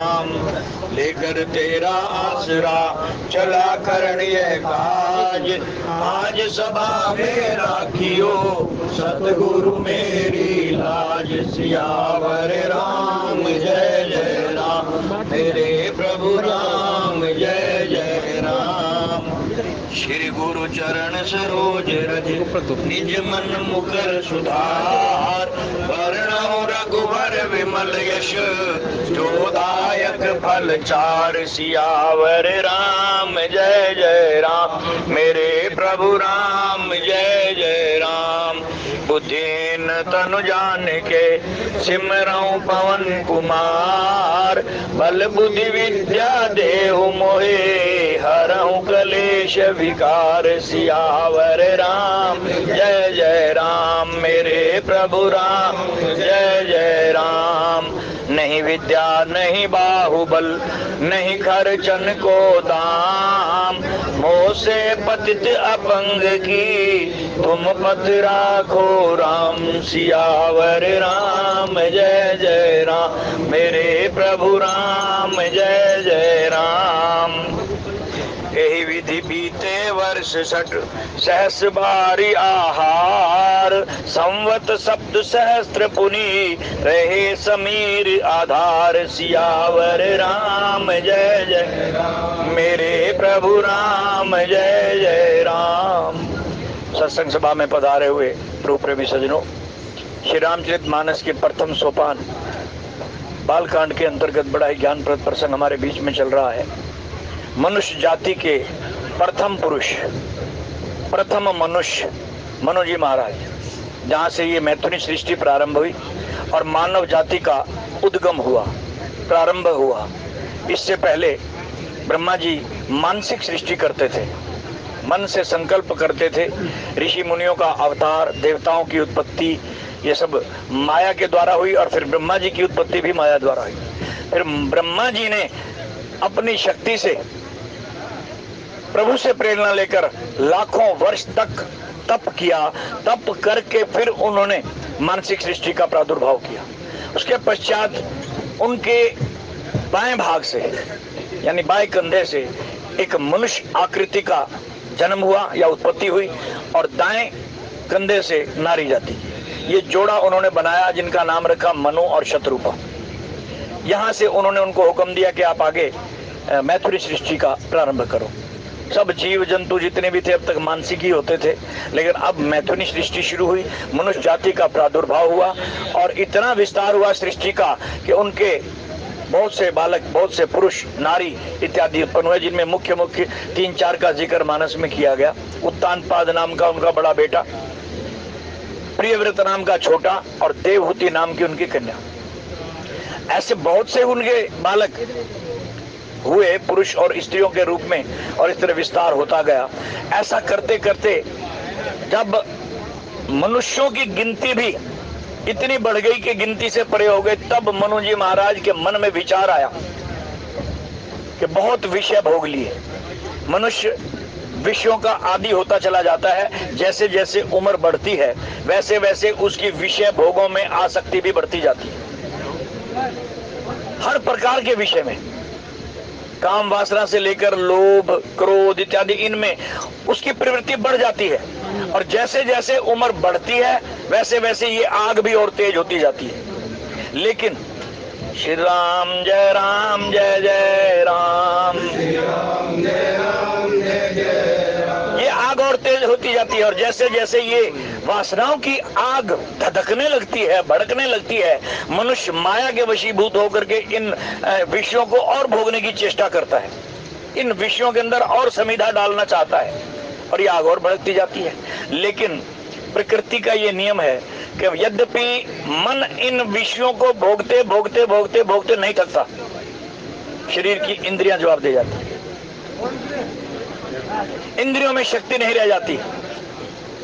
लेकर तेरा आसरा चला करण यह काज। आज सभा में राखियो सतगुरु मेरी लाज। सियावर राम जय जय राम, मेरे प्रभु राम जय जय राम। श्री गुरु चरण सरोज रज, निज मन मुकर सुधार। वर्णौ रघुवर विमल यश, जोदायक फल चार। सियावर राम जय जय राम, मेरे प्रभु राम जय जय राम। बुद्धिन तनु जान के सिमरऊं पवन कुमार। बल बुद्धि विद्या देहु मोहे, हरऊं कलेश विकार। सियावर राम जय जय राम, मेरे प्रभु राम जय जय राम। नहीं विद्या नहीं बाहुबल, नहीं खर्चन को दाम। मोह से पतित अपंग की, तुम पथ राखो राम। सियावर राम जय जय राम, मेरे प्रभु राम जय जय राम। यही विधि बीते वर्ष 60 सहस्र बारी आहार। संवत सप्त सहस्त्र पुनि, रहे समीर आधार। सियावर राम जय जय राम, मेरे प्रभु राम जय जय राम। सत्संग सभा में पधारे हुए प्रभु प्रेमी सज्जनों, श्री रामचरित मानस के प्रथम सोपान बालकांड के अंतर्गत बड़ा ही ज्ञानप्रद प्रसंग हमारे बीच में चल रहा है। मनुष्य जाति के प्रथम पुरुष, प्रथम मनुष्य मनु जी महाराज, जहाँ से ये मैथुनी सृष्टि प्रारंभ हुई और मानव जाति का उद्गम हुआ, प्रारंभ हुआ। इससे पहले ब्रह्मा जी मानसिक सृष्टि करते थे, मन से संकल्प करते थे। ऋषि मुनियों का अवतार, देवताओं की उत्पत्ति, ये सब माया के द्वारा हुई और फिर ब्रह्मा जी की उत्पत्ति भी माया द्वारा हुई। फिर ब्रह्मा जी ने अपनी शक्ति से प्रभु से प्रेरणा लेकर लाखों वर्ष तक तप किया। तप करके फिर उन्होंने मानसिक सृष्टि का प्रादुर्भाव किया। उसके पश्चात उनके बाएं भाग से, यानी बाएं कंधे से एक मनुष्य आकृति का जन्म हुआ या उत्पत्ति हुई, और दाएं कंधे से नारी जाति। ये जोड़ा उन्होंने बनाया, जिनका नाम रखा मनु और शत्रुपा। यहाँ से उन्होंने उनको हुक्म दिया कि आप आगे मैथुनी सृष्टि का प्रारंभ करो। सब जीव जंतु जितने भी थे अब तक मानसिक ही होते थे, लेकिन अब मैथुनी सृष्टि शुरू हुई, मनुष्य जाति का प्रादुर्भाव हुआ और इतना विस्तार हुआ सृष्टि का कि उनके बहुत से बालक, बहुत से पुरुष, नारी इत्यादि उत्पन्न हुए, जिनमें मुख्य 3-4 का जिक्र मानस में किया गया। उत्तानपाद नाम का उनका बड़ा बेटा, प्रियव्रत नाम का छोटा और देवहूति नाम की उनकी कन्या। ऐसे बहुत से उनके बालक हुए, पुरुष और स्त्रियों के रूप में, और इस तरह विस्तार होता गया। ऐसा करते करते जब मनुष्यों की गिनती भी इतनी बढ़ गई कि गिनती से परे हो गए, तब मनु जी महाराज के मन में विचार आया कि बहुत विषय भोग लिए। मनुष्य विषयों का आदी होता चला जाता है। जैसे जैसे उम्र बढ़ती है वैसे वैसे उसकी विषय भोगों में आसक्ति भी बढ़ती जाती है। हर प्रकार के विषय में, काम वासना से लेकर लोभ, क्रोध इत्यादि, इनमें उसकी प्रवृत्ति बढ़ जाती है। और जैसे जैसे उम्र बढ़ती है वैसे वैसे ये आग भी और तेज होती जाती है। लेकिन श्री राम जय राम जय जय राम, ये आग और तेज होती जाती है। और जैसे जैसे ये वासनाओं की आग धधकने लगती है, भड़कने लगती है, मनुष्य माया के वशीभूत होकर के इन विषयों को और भोगने की चेष्टा करता है, इन विषयों के अंदर और समिधा डालना चाहता है, और ये आग और भड़कती जाती है। लेकिन प्रकृति का ये नियम है कि यद्यपि मन इन विषयों को भोगते भोगते भोगते भोगते नहीं थकता, शरीर की इंद्रियां जवाब दे जाती है, इंद्रियों में शक्ति नहीं रह जाती,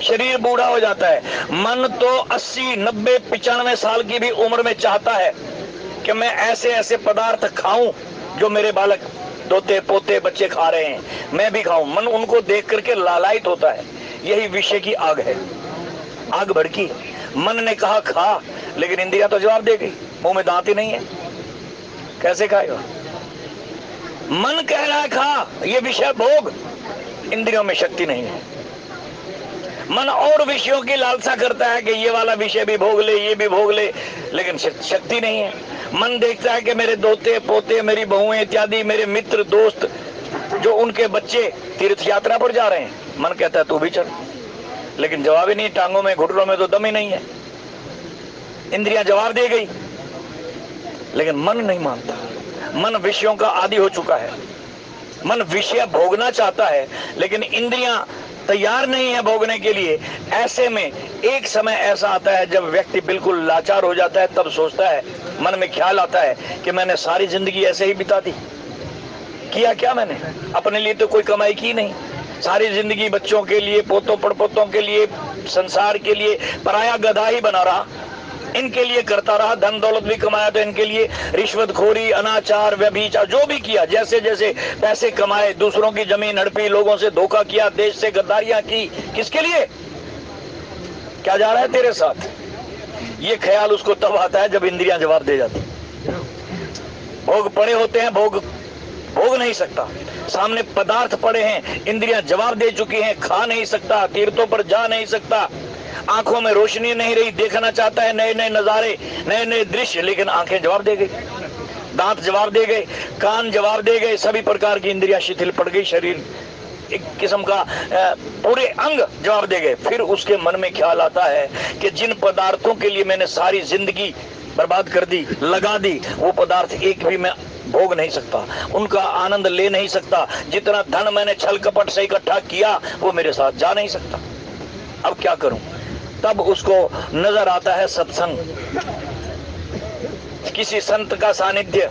शरीर बूढ़ा हो जाता है। मन तो 80, 90, 95 साल की भी उम्र में चाहता है कि मैं ऐसे ऐसे पदार्थ खाऊं जो मेरे बालक, दोते पोते बच्चे खा रहे हैं, मैं भी खाऊं। मन उनको देख करके लालायित होता है। यही विषय की आग है। आग भड़की, मन ने कहा खा, लेकिन इंद्रियां तो जवाब दे गई, मुंह में दांत ही नहीं है। कैसे खाएगा? मन कह रहा है खा, ये विषय भोग, इंद्रियों में शक्ति नहीं है। मन और विषयों की लालसा करता है कि ये वाला विषय भी भोग ले, ये भी भोग ले, लेकिन शक्ति नहीं है। मन देखता है कि मेरे दोते पोते, मेरी बहुएं इत्यादि, मेरे मित्र दोस्त, जो उनके बच्चे तीर्थ यात्रा पर जा रहे हैं, मन कहता है तू भी चल, लेकिन जवाब ही नहीं, टांगों में घुटनों में तो दम ही नहीं है। इंद्रियां जवाब दे गई, लेकिन मन नहीं मानता। मन विषयों का आदी हो चुका है, मन विषय भोगना चाहता है, लेकिन इंद्रियां तैयार नहीं है भोगने के लिए। ऐसे में एक समय ऐसा आता है जब व्यक्ति बिल्कुल लाचार हो जाता है, तब सोचता है, मन में ख्याल आता है कि मैंने सारी जिंदगी ऐसे ही बिता दी। किया क्या मैंने? अपने लिए तो कोई कमाई की नहीं, सारी जिंदगी बच्चों के लिए, पोतों पड़पोतों के लिए, संसार के लिए पराया गधा ही बना रहा, इनके लिए करता रहा। धन दौलत भी कमाया तो इनके लिए, रिश्वतखोरी, अनाचार, व्यभिचार, जो भी किया, जैसे जैसे पैसे कमाए, दूसरों की जमीन हड़पी, लोगों से धोखा किया, देश से गद्दारियां की, किसके लिए? क्या जा रहा है तेरे साथ? ये ख्याल उसको तब आता है जब इंद्रियां जवाब दे जाती। भोग पड़े होते हैं, भोग नहीं सकता। सामने पदार्थ पड़े हैं, इंद्रियां जवाब दे चुकी हैं, खा नहीं सकता, तीर्थों पर जा नहीं सकता, आंखों में रोशनी नहीं रही, देखना चाहता है नए नए नजारे, नए नए दृश्य, लेकिन आंखें जवाब दे गई, दांत जवाब दे गए, कान जवाब दे गए, सभी प्रकार की इंद्रियां शिथिल पड़ गई, शरीर एक किस्म का पूरे अंग जवाब दे गए। फिर उसके मन में ख्याल आता है कि जिन पदार्थों के लिए मैंने सारी जिंदगी बर्बाद कर दी, लगा दी, वो पदार्थ एक भी मैं भोग नहीं सकता, उनका आनंद ले नहीं सकता। जितना धन मैंने छल कपट से इकट्ठा किया वो मेरे साथ जा नहीं सकता। अब क्या करूं? तब उसको नजर आता है सत्संग, किसी संत का सानिध्य,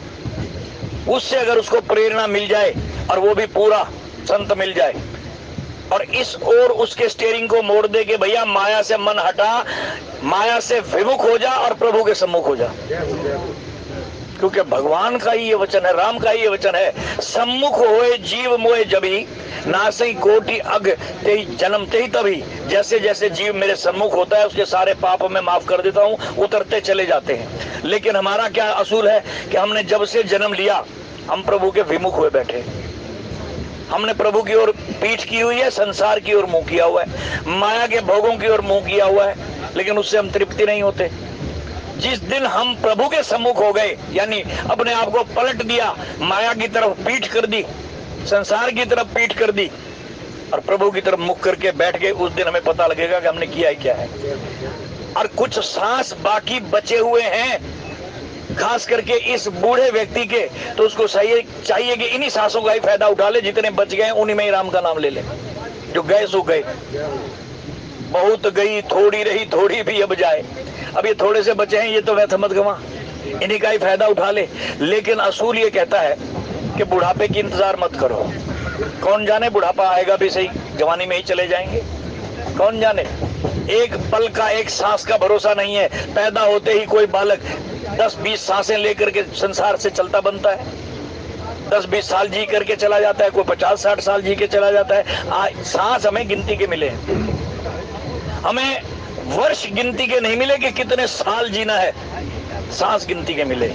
उससे अगर उसको प्रेरणा मिल जाए और वो भी पूरा संत मिल जाए और इस ओर उसके स्टीयरिंग को मोड़ दे कि भैया माया से मन हटा, माया से विमुख हो जा और प्रभु के सम्मुख हो जा। क्योंकि भगवान का ही ये वचन है, राम का ही ये वचन है, सम्मुख होए जीव मोए जभी, नासई कोटि अग ते जन्म ते ही तभी। जैसे जैसे जीव मेरे सम्मुख होता है उसके सारे पाप मैं माफ कर देता हूँ, उतरते चले जाते हैं। लेकिन हमारा क्या असूल है कि हमने जब से जन्म लिया हम प्रभु के विमुख हुए बैठे, हमने प्रभु की ओर पीठ की हुई है, संसार की ओर मुंह किया हुआ है, माया के भोगों की ओर मुंह किया हुआ है, लेकिन उससे हम तृप्ति नहीं होते। जिस दिन हम प्रभु के सम्मुख हो गए, यानी अपने आप को पलट दिया, माया की तरफ पीठ कर दी, संसार की तरफ पीठ कर दी और प्रभु की तरफ मुख करके बैठ गए, उस दिन हमें पता लगेगा कि हमने किया ही क्या है। और कुछ सांस बाकी बचे हुए हैं, खास करके इस बूढ़े व्यक्ति के, तो उसको चाहिए कि इन्हीं सांसों का ही फायदा उठा ले, जितने बच गए उन्हीं में ही राम का नाम ले ले। जो गए सो गए, बहुत गई थोड़ी रही, थोड़ी भी अब जाए। अब ये थोड़े से बचे हैं, ये तो व्यर्थ मत गवा, इन्हीं का ही फायदा उठा ले। लेकिन असूल ये कहता है कि बुढ़ापे की इंतजार मत करो। कौन जाने बुढ़ापा आएगा भी सही, जवानी में ही चले जाएंगे, कौन जाने। एक पल का, एक सांस का भरोसा नहीं है। पैदा होते ही कोई बालक 10-20 सांसें लेकर के संसार से चलता बनता है, 10-20 साल जी करके चला जाता है, कोई 50-60 साल जी के चला जाता है। सांस हमें गिनती के मिले, हमें वर्ष गिनती के नहीं मिले कि कितने साल जीना है, सांस गिनती के मिले।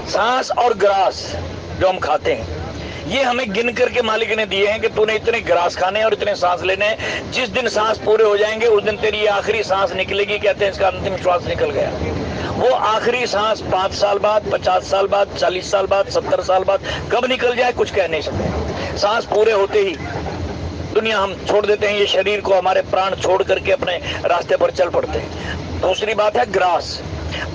सांस और ग्रास जो हम खाते हैं, ये हमें गिन करके मालिक ने दिए हैं कि तूने इतने ग्रास खाने और इतने सांस लेने हैं। जिस दिन सांस पूरे हो जाएंगे उस दिन तेरी आखिरी सांस निकलेगी, कहते हैं इसका अंतिम श्वास निकल गया। वो आखिरी सांस 5 साल बाद, 50 साल बाद, 40 साल बाद, 70 साल बाद कब निकल जाए कुछ कह नहीं सकते। सांस पूरे होते ही दुनिया हम छोड़ देते हैं, ये शरीर को, हमारे प्राण छोड़ करके अपने रास्ते पर चल पड़ते हैं। दूसरी बात है ग्रास।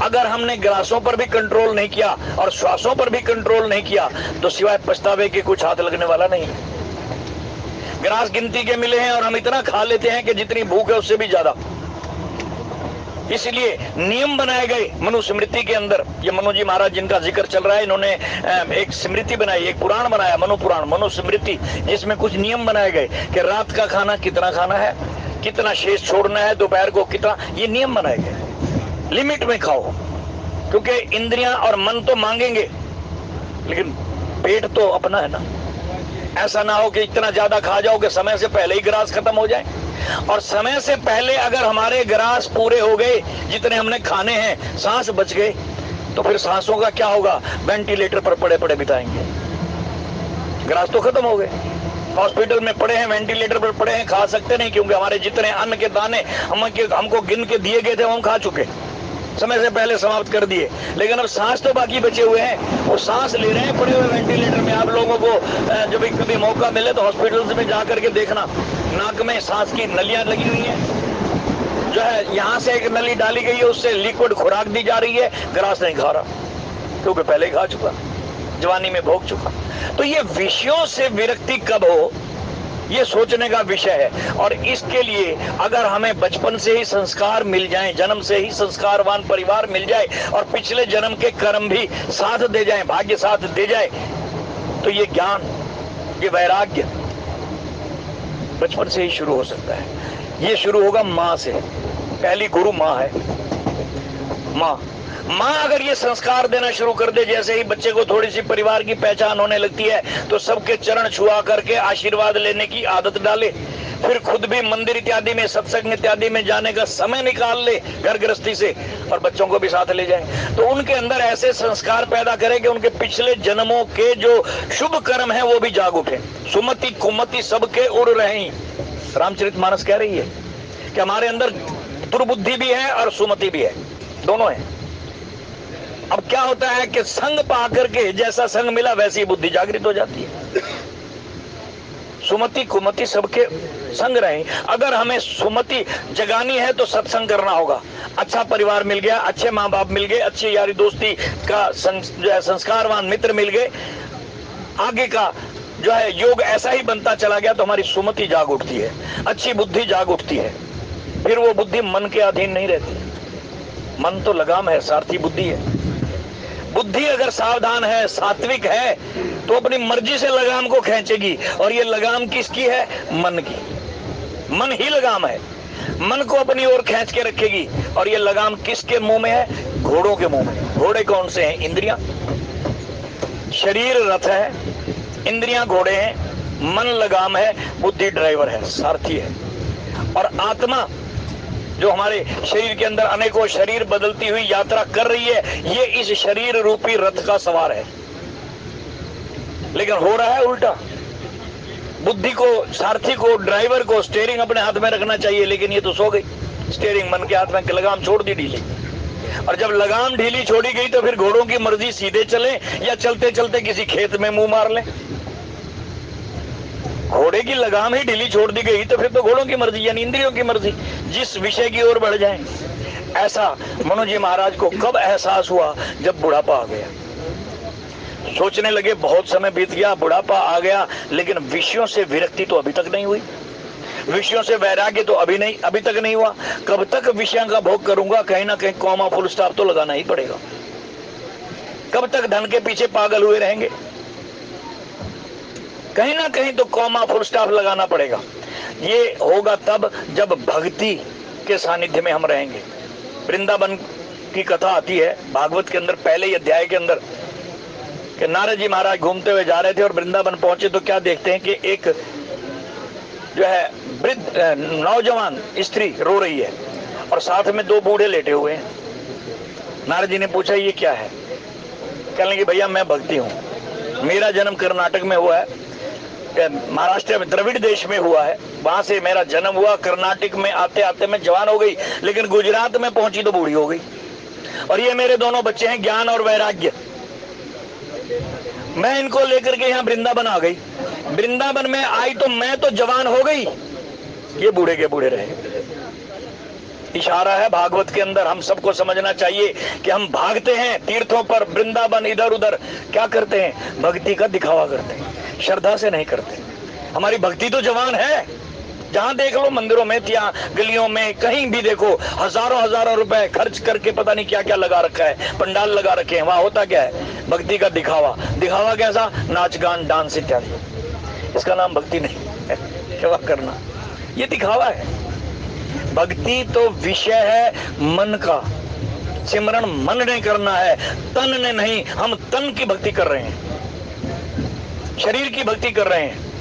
अगर हमने ग्रासों पर भी कंट्रोल नहीं किया और श्वासों पर भी कंट्रोल नहीं किया तो सिवाय पछतावे के कुछ हाथ लगने वाला नहीं। ग्रास गिनती के मिले हैं और हम इतना खा लेते हैं कि जितनी भूख है उससे भी ज्यादा। इसलिए नियम बनाए गए मनु स्मृति के अंदर। ये मनु जी महाराज जिनका जिक्र चल रहा है, इन्होंने एक स्मृति बनाई, एक पुराण बनाया, मनु पुराण, मनु स्मृति, जिसमें कुछ नियम बनाए गए कि रात का खाना कितना खाना है, कितना शेष छोड़ना है, दोपहर को कितना, ये नियम बनाए गए। लिमिट में खाओ, क्योंकि इंद्रियां और मन तो मांगेंगे लेकिन पेट तो अपना है ना। ऐसा ना हो कि इतना ज्यादा खा जाओ कि समय से पहले ही ग्रास खत्म हो जाए। और समय से पहले अगर हमारे ग्रास पूरे हो गए, जितने हमने खाने हैं, सांस बच गए, तो फिर सांसों का क्या होगा? वेंटिलेटर पर पड़े पड़े बिताएंगे। ग्रास तो खत्म हो गए, हॉस्पिटल में पड़े हैं, वेंटिलेटर पर पड़े हैं, खा सकते नहीं क्योंकि हमारे जितने अन्न के दाने हमको गिन के दिए गए थे हम खा चुके, समय से पहले समाप्त कर दिए। लेकिन अब सांस तो बाकी बचे हुए हैं, वो सांस ले रहे हैं पड़े हुए वेंटिलेटर में। आप लोगों को जब कभी मौका मिले तो हॉस्पिटल्स में जाकर के देखना, नाक में सांस की नलियां लगी हुई हैं, जो है यहाँ से एक नली डाली गई है, उससे लिक्विड खुराक दी जा रही है, ग्रास नहीं खा रहा क्योंकि पहले ही खा चुका, जवानी में भोग चुका। तो ये विषयों से विरक्ति कब हो, ये सोचने का विषय है। और इसके लिए अगर हमें बचपन से ही संस्कार मिल जाएं, जन्म से ही संस्कारवान परिवार मिल जाए और पिछले जन्म के कर्म भी साथ दे जाएं, भाग्य साथ दे जाए, तो ये ज्ञान, ये वैराग्य बचपन से ही शुरू हो सकता है। ये शुरू होगा माँ से, पहली गुरु माँ है। माँ अगर ये संस्कार देना शुरू कर दे, जैसे ही बच्चे को थोड़ी सी परिवार की पहचान होने लगती है तो सबके चरण छुआ करके आशीर्वाद लेने की आदत डाले, फिर खुद भी मंदिर इत्यादि में, सत्संग इत्यादि में जाने का समय निकाल ले घर गृहस्थी से, और बच्चों को भी साथ ले जाए, तो उनके अंदर ऐसे संस्कार पैदा करे कि उनके पिछले जन्मों के जो शुभ कर्म है वो भी जाग उठे। सुमति कुमति सबके उड़ रही, रामचरितमानस कह रही है कि हमारे अंदर दुर्बुद्धि भी है और सुमति भी है, दोनों है। अब क्या होता है कि संग पा करके जैसा संग मिला वैसी बुद्धि जागृत हो जाती है। सुमति कुमति सबके संग रहे। अगर हमें सुमति जगानी है तो सत्संग करना होगा। अच्छा परिवार मिल गया, अच्छे माँ बाप मिल गए, अच्छी यारी दोस्ती का संस्कारवान मित्र मिल गए, आगे का जो है योग ऐसा ही बनता चला गया तो हमारी सुमति जाग उठती है, अच्छी बुद्धि जाग उठती है। फिर वो बुद्धि मन के अधीन नहीं रहती। मन तो लगाम है, सारथी बुद्धि है। बुद्धि अगर सावधान है, सात्विक है, तो अपनी मर्जी से लगाम को खींचेगी। और ये लगाम किसकी है? मन की। मन ही लगाम है, मन को अपनी ओर खींच के रखेगी। और ये लगाम किसके मुंह में है? घोड़ों के मुंह में। घोड़े कौन से हैं? इंद्रियां। शरीर रथ है, इंद्रियां घोड़े हैं, मन लगाम है, बुद्धि ड्राइवर है, सारथी है। और आत्मा जो हमारे शरीर के अंदर अनेकों शरीर बदलती हुई यात्रा कर रही है, ये इस शरीर रूपी रथ का सवार है। लेकिन हो रहा है उल्टा। बुद्धि को, सारथी को, ड्राइवर को स्टीयरिंग अपने हाथ में रखना चाहिए, लेकिन ये तो सो गई। स्टीयरिंग मन के हाथ में, लगाम छोड़ दी ढीली। और जब लगाम ढीली छोड़ी गई तो फिर घोड़ों की मर्जी सीधे चले या चलते चलते किसी खेत में मुंह मार ले। घोड़े की लगाम ही ढीली छोड़ दी गई तो फिर तो घोड़ों की मर्जी, यानी इंद्रियों की मर्जी, जिस विषय की ओर बढ़ जाए। ऐसा मनु जी महाराज को कब एहसास हुआ? जब बुढ़ापा आ गया। सोचने लगे, बहुत समय बीत गया, बुढ़ापा आ गया, लेकिन विषयों से विरक्ति तो अभी तक नहीं हुई, विषयों से वैराग्य तो अभी तक नहीं हुआ। कब तक विषयों का भोग करूंगा? कहीं ना कहीं कॉमा फुल स्टॉप तो लगाना ही पड़ेगा। कब तक धन के पीछे पागल हुए रहेंगे? कहीं ना कहीं तो कॉमा फुल स्टॉप लगाना पड़ेगा। ये होगा तब जब भक्ति के सानिध्य में हम रहेंगे। वृंदावन की कथा आती है भागवत के अंदर, पहले ही अध्याय के अंदर, कि नारद जी महाराज घूमते हुए जा रहे थे और वृंदावन पहुंचे तो क्या देखते हैं कि एक जो है वृद्ध नौजवान स्त्री रो रही है और साथ में दो बूढ़े लेटे हुए हैं। नारद जी ने पूछा, ये क्या है? कहने लगे, भैया मैं भक्ति हूँ, मेरा जन्म कर्नाटक में हुआ है, महाराष्ट्र में द्रविड़ देश में हुआ है, वहां से मेरा जन्म हुआ। कर्नाटक में आते आते मैं जवान हो गई, लेकिन गुजरात में पहुंची तो बूढ़ी हो गई। और ये मेरे दोनों बच्चे हैं, ज्ञान और वैराग्य। मैं इनको लेकर के यहाँ वृंदावन आ गई। वृंदावन में आई तो मैं तो जवान हो गई, ये बूढ़े के बूढ़े रहे। इशारा है भागवत के अंदर। हम सबको समझना चाहिए कि हम भागते हैं तीर्थों पर, वृंदावन, इधर उधर, क्या करते हैं? भक्ति का दिखावा करते हैं, श्रद्धा से नहीं करते। हमारी भक्ति तो जवान है। जहां देख लो, मंदिरों में, या गलियों में, कहीं भी देखो, हजारों रुपए खर्च करके पता नहीं क्या क्या लगा रखा है, पंडाल लगा रखे हैं। वहां होता क्या है? भक्ति का दिखावा। दिखावा कैसा? नाच गान, डांस इत्यादि। इसका नाम भक्ति नहीं है। क्या करना, ये दिखावा है। भक्ति तो विषय है मन का। सिमरन मन ने करना है, तन ने नहीं। हम तन की भक्ति कर रहे हैं, शरीर की भक्ति कर रहे हैं।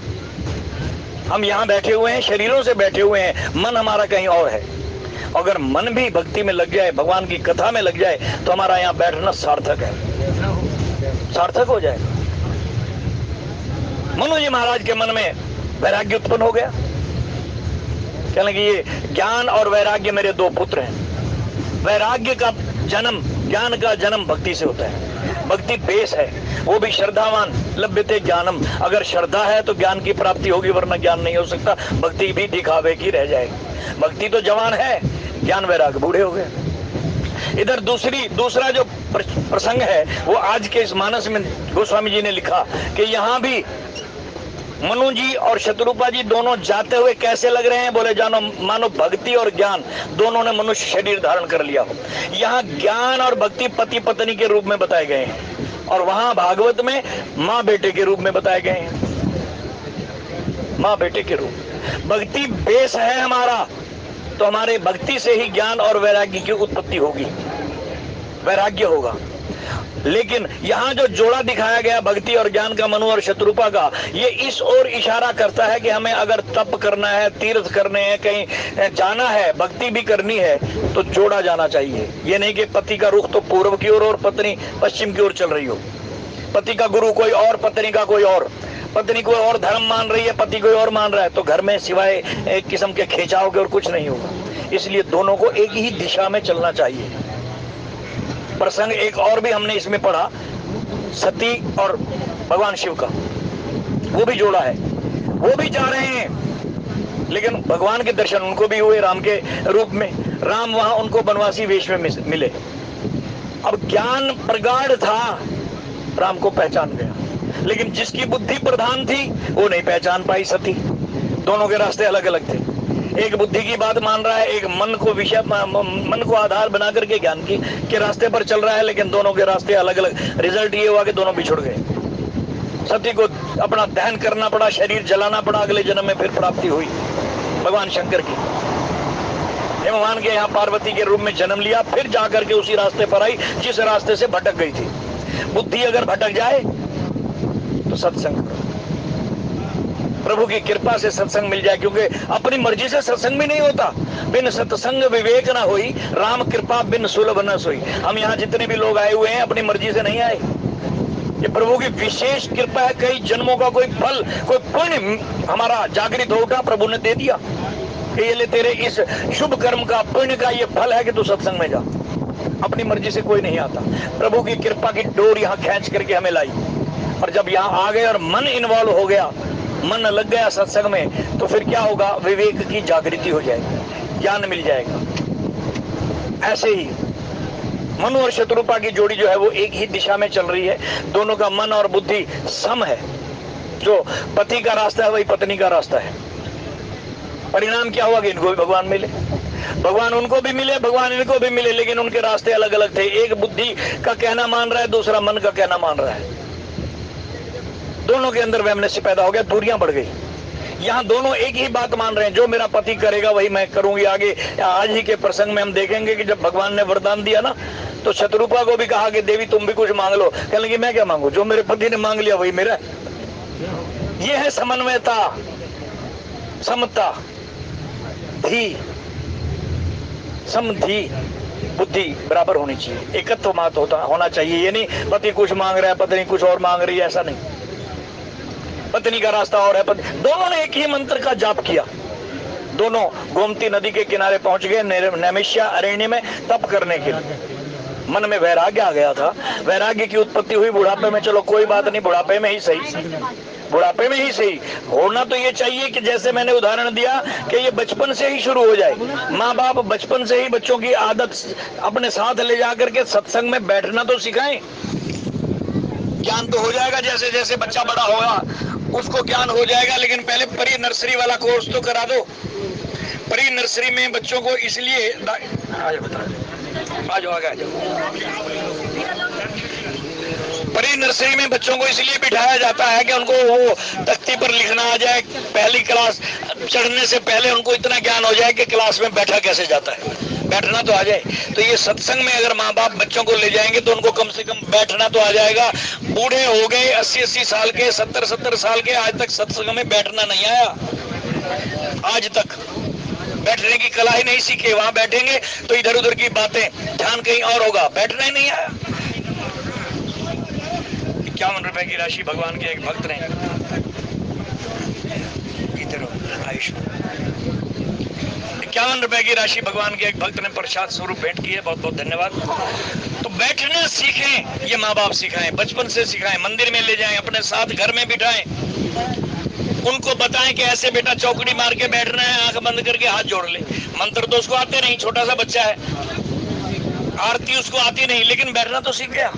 हम यहाँ बैठे हुए हैं, शरीरों से बैठे हुए हैं, मन हमारा कहीं और है। अगर मन भी भक्ति में लग जाए, भगवान की कथा में लग जाए, तो हमारा यहाँ बैठना सार्थक है, सार्थक हो जाएगा। मनु जी महाराज के मन में वैराग्य उत्पन्न हो गया। कहने लगे ये ज्ञान और वैराग्य मेरे दो पुत्र हैं। वैराग्य का जन्म, ज्ञान का जन्म भक्ति से होता है। भक्ति बेस है, वो भी श्रद्धावान लभ्यते ज्ञानम। अगर श्रद्धा है तो ज्ञान की प्राप्ति होगी, वरना ज्ञान नहीं हो सकता। भक्ति भी दिखावे की रह जाएगी। भक्ति तो जवान है, ज्ञान वैराग्य बूढ़े हो गए। इधर दूसरा जो प्रसंग है वो आज के इस मानस में गोस्वामी जी ने लिखा कि यहाँ भी मनु जी और शत्रुपा जी दोनों जाते हुए कैसे लग रहे हैं? बोले जानो मानो भक्ति और ज्ञान दोनों ने मनुष्य शरीर धारण कर लिया हो। यहाँ ज्ञान और भक्ति पति पत्नी के रूप में बताए गए हैं, और वहां भागवत में माँ बेटे के रूप में बताए गए हैं। माँ बेटे के रूप। भक्ति बेस है हमारा, तो हमारे भक्ति से ही ज्ञान और वैराग्य की उत्पत्ति होगी, वैराग्य होगा। लेकिन यहाँ जो जोड़ा दिखाया गया भक्ति और ज्ञान का, मनु और शत्रुपा का, ये इस ओर इशारा करता है कि हमें अगर तप करना है, तीर्थ करने हैं, कहीं जाना है, भक्ति भी करनी है, तो जोड़ा जाना चाहिए। ये नहीं कि पति का रुख तो पूर्व की ओर और पत्नी पश्चिम की ओर चल रही हो। पति का गुरु कोई और, पत्नी का कोई और, पत्नी कोई और धर्म मान रही है, पति कोई और मान रहा है, तो घर में सिवाय एक किस्म के खिंचाव के और कुछ नहीं होगा। इसलिए दोनों को एक ही दिशा में चलना चाहिए। प्रसंग एक और भी हमने इसमें पढ़ा, सती और भगवान शिव का, वो भी जोड़ा है। वो भी जा रहे हैं, लेकिन भगवान के दर्शन उनको भी हुए राम के रूप में। राम वहां उनको वनवासी वेश में मिले। अब ज्ञान प्रगाढ़ था, राम को पहचान गया, लेकिन जिसकी बुद्धि प्रधान थी वो नहीं पहचान पाई सती। दोनों के रास्ते अलग अलग थे। एक बुद्धि की बात मान रहा है, एक मन को विषय, मन को आधार बना करके ज्ञान के रास्ते पर चल रहा है, लेकिन दोनों के रास्ते अलग अलग। रिजल्ट ये हुआ कि दोनों बिछुड़ गए। सती को अपना दहन करना पड़ा, शरीर जलाना पड़ा, अगले जन्म में फिर प्राप्ति हुई भगवान शंकर की। भगवान के यहाँ पार्वती के रूप में जन्म लिया, फिर जाकर के उसी रास्ते पर आई जिस रास्ते से भटक गई थी। बुद्धि अगर भटक जाए तो सत्संग करो, प्रभु की कृपा से सत्संग मिल जाए, क्योंकि अपनी मर्जी से सत्संग भी नहीं होता। बिन सत्संग विवेक ना होई, राम कृपा बिन सुलभ न सोई। हम यहाँ जितने भी लोग आए हुए हैं अपनी मर्जी से नहीं आए, ये प्रभु की विशेष कृपा है। कई जन्मों का कोई फल, कोई पुण्य हमारा जागृत हो उठा, प्रभु ने दे दिया कि ये ले तेरे इस शुभ कर्म का, पुण्य का ये फल है कि तू सत्संग में जा। अपनी मर्जी से कोई नहीं आता। प्रभु की कृपा की डोर यहाँ खींच करके हमें लाई, और जब यहाँ आ गए और मन इन्वॉल्व हो गया, मन लग गया सत्संग में, तो फिर क्या होगा? विवेक की जागृति हो जाएगी, ज्ञान मिल जाएगा। ऐसे ही मनु और शत्रुपा की जोड़ी जो है वो एक ही दिशा में चल रही है। दोनों का मन और बुद्धि सम है। जो पति का रास्ता है वही पत्नी का रास्ता है। परिणाम क्या हुआ कि इनको भी भगवान मिले, भगवान उनको भी मिले, भगवान इनको भी मिले, लेकिन उनके रास्ते अलग अलग थे। एक बुद्धि का कहना मान रहा है, दूसरा मन का कहना मान रहा है। दोनों के अंदर वैमनस्य पैदा हो गया, दूरियां बढ़ गई। यहाँ दोनों एक ही बात मान रहे हैं, जो मेरा पति करेगा वही मैं करूंगी। आगे आज ही के प्रसंग में हम देखेंगे कि जब भगवान ने वरदान दिया ना, तो शत्रुपा को भी कहा कि देवी तुम भी कुछ मांग लो। कहने लगी मैं क्या मांगू, जो मेरे पति ने मांग लिया वही मेरा है। ये है समन्वयता, समता, धी, समधी, बुद्धि बराबर होनी चाहिए, एकत्व मात होना चाहिए। ये नहीं पति कुछ मांग रहा है, पत्नी कुछ और मांग रही है, ऐसा नहीं। पत्नी का रास्ता और है, दोनों ने एक ही मंत्र का जाप किया। दोनों गोमती नदी के किनारे पहुंच गए, नैमिष्या अरण्य में तप करने के लिए। मन में वैराग्य आ गया था, वैराग्य की उत्पत्ति हुई बुढ़ापे में। चलो कोई बात नहीं, बुढ़ापे में ही सही, बुढ़ापे में ही सही होना तो ये चाहिए कि जैसे मैंने उदाहरण दिया कि ये बचपन से ही शुरू हो जाए। माँ बाप बचपन से ही बच्चों की आदत अपने साथ ले जाकर के सत्संग में बैठना तो सिखाएं। ज्ञान तो हो जाएगा, जैसे जैसे बच्चा बड़ा होगा उसको ज्ञान हो जाएगा, लेकिन पहले प्री नर्सरी वाला कोर्स तो करा दो। प्री नर्सरी में बच्चों को इसलिए प्री नर्सरी में बच्चों को इसलिए बिठाया जाता है कि उनको वो तख्ती पर लिखना आ जाए। पहली क्लास चढ़ने से पहले उनको इतना ज्ञान हो जाए कि क्लास में बैठा कैसे जाता है, बैठना तो आ जाए। तो ये सत्संग में अगर माँ बाप बच्चों को ले जाएंगे तो उनको कम से कम बैठना तो आ जाएगा। बूढ़े हो गए 80-80 साल के, 70-70 साल के, आज तक सत्संग में बैठना नहीं आया, आज तक। बैठने की कला ही नहीं सीखे, वहां बैठेंगे तो इधर उधर की बातें, ध्यान कहीं और होगा, बैठना ही नहीं आया। 51 रुपए की राशि भगवान के एक भक्त ने, इधर आयुष, 51 रुपए की राशि भगवान के एक भक्त ने प्रसाद स्वरूप भेंट की है, बहुत बहुत धन्यवाद। तो बैठना सीखें, ये माँ बाप सिखाएं, बचपन से सिखाएं, मंदिर में ले जाएं, अपने साथ घर में बिठाएं, उनको बताएं कि ऐसे बेटा चौकड़ी मार के बैठना है, आंख बंद करके हाथ जोड़ ले। मंत्र तो उसको आते नहीं, छोटा सा बच्चा है, आरती उसको आती नहीं, लेकिन बैठना तो सीख गया।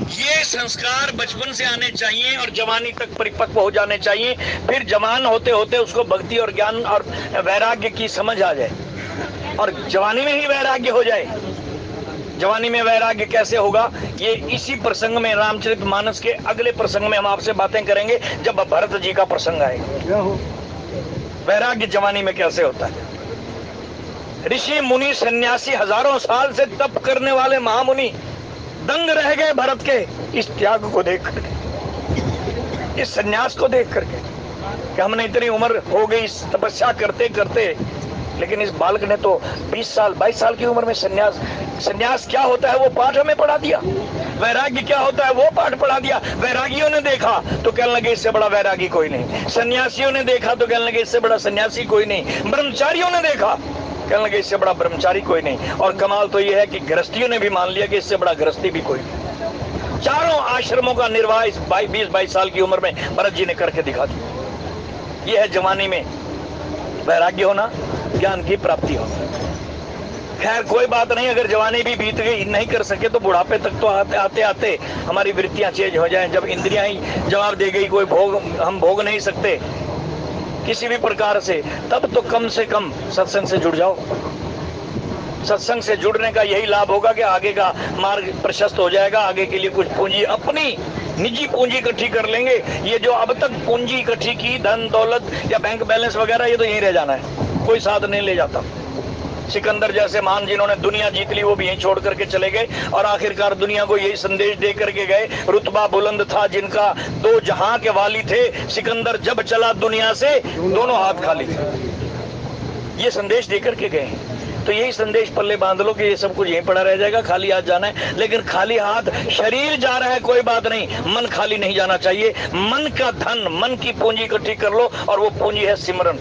ये संस्कार बचपन से आने चाहिए और जवानी तक परिपक्व हो जाने चाहिए। फिर जवान होते होते उसको भक्ति और ज्ञान और वैराग्य की समझ आ जाए, और जवानी में ही वैराग्य हो जाए। जवानी में वैराग्य कैसे होगा, ये इसी प्रसंग में, रामचरितमानस के अगले प्रसंग में हम आपसे बातें करेंगे, जब भरत जी का प्रसंग आएगा। वैराग्य जवानी में कैसे होता है। ऋषि मुनि सन्यासी हजारों साल से तप करने वाले महामुनि दंग रह गए भरत के इस त्याग को देख करके, इस सन्यास को देख करके, कि हमने इतनी उम्र हो गई इस तपस्या करते करते, लेकिन इस बालक ने तो 20 साल 22 साल की उम्र में सन्यास क्या होता है वो पाठ हमें पढ़ा दिया, वैराग्य क्या होता है वो पाठ पढ़ा दिया। वैरागियों ने देखा तो कहने लगे इससे बड़ा वैरागी कोई नहीं, सन्यासियों ने देखा तो कहने लगे इससे बड़ा सन्यासी कोई नहीं, ब्रह्मचारियों ने देखा कहने लगे इससे बड़ा ब्रह्मचारी कोई नहीं, और कमाल तो यह है कि गृहस्थियों ने भी मान लिया कि इससे बड़ा गृहस्थी भी कोई नहीं। चारों आश्रमों का निर्वाह इस 20-22 साल की उम्र में भरत जी ने करके दिखा दिया। यह है जवानी में वैराग्य होना, ज्ञान की प्राप्ति होना। खैर कोई बात नहीं, अगर जवानी भी बीत गई, नहीं कर सके तो बुढ़ापे तक तो आते आते हमारी वृत्तियां चेंज हो जाएं। जब इंद्रियां ही जवाब दे गई कोई भोग हम भोग नहीं सकते किसी भी प्रकार से, तब तो कम से कम सत्संग से जुड़ जाओ। सत्संग से जुड़ने का यही लाभ होगा कि आगे का मार्ग प्रशस्त हो जाएगा, आगे के लिए कुछ पूंजी, अपनी निजी पूंजी इकट्ठी कर लेंगे। ये जो अब तक पूंजी इकट्ठी की, धन दौलत या बैंक बैलेंस वगैरह, ये तो यहीं रह जाना है, कोई साथ नहीं ले जाता। सिकंदर जैसे महान जिन्होंने दुनिया जीत ली, वो भी यहीं छोड़ करके चले गए, और आखिरकार दुनिया को यही संदेश दे करके गए। रुतबा बुलंद था जिनका, 2 जहां के वाली थे, सिकंदर जब चला दुनिया से दोनों हाथ खाली थे। ये संदेश दे करके गए। तो यही संदेश पल्ले बांध लो कि ये सब कुछ यहीं पड़ा रह जाएगा, खाली हाथ जाना है। लेकिन खाली हाथ शरीर जा रहा है कोई बात नहीं, मन खाली नहीं जाना चाहिए। मन का धन, मन की पूंजी इकट्ठी कर लो, और वो पूंजी है सिमरन,